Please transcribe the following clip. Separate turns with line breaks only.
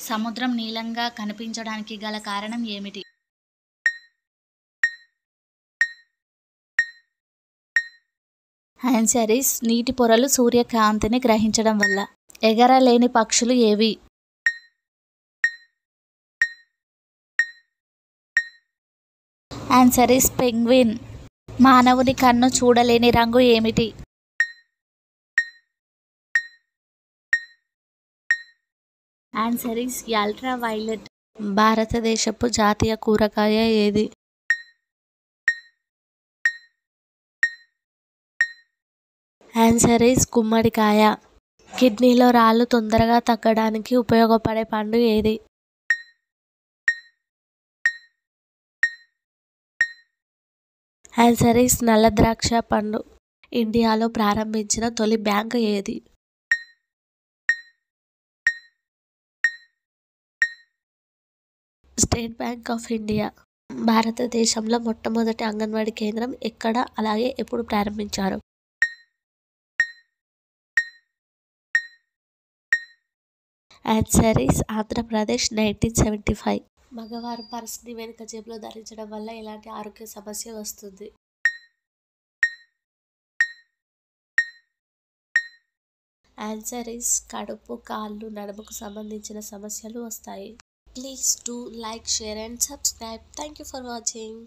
సముద్రం నీలంగా కనిపించడానికి గల కారణం ఏమిటి? ఆన్సర్ ఈస్ నీటి పొరలు సూర్యకాంతిని గ్రహించడం వల్ల. ఎగరలేని పక్షులు ఏవి? Answer is penguin. మానవుని కన్ను చూడలేని రంగు ఏమిటి? Answer is ultra violet. భారతదేశపు జాతీయ కూరగాయ ఏది? ఆన్సర్ ఈస్ గుమ్మడికాయ. కిడ్నీలో రాళ్ళు తొందరగా తగ్గడానికి ఉపయోగపడే పండు ఏది? ఆన్సర్ ఈస్ నల్ల ద్రాక్ష పండు. ఇండియాలో ప్రారంభించిన తొలి బ్యాంక్ ఏది? State bank of India. భారతదేశంలో మొట్టమొదటి అంగన్వాడీ కేంద్రం ఎక్కడ, అలాగే ఎప్పుడు ప్రారంభించారు? Answer is Andhra Pradesh 1975. మగవారు పర్స్ని వెనుక జేబులో ధరించడం వల్ల ఎలాంటి ఆరోగ్య సమస్య వస్తుంది? ఆన్సర్ ఈస్ కడుపు, కాళ్ళు, నడుముకు సంబంధించిన సమస్యలు వస్తాయి. Please do like, share and subscribe. Thank you for watching.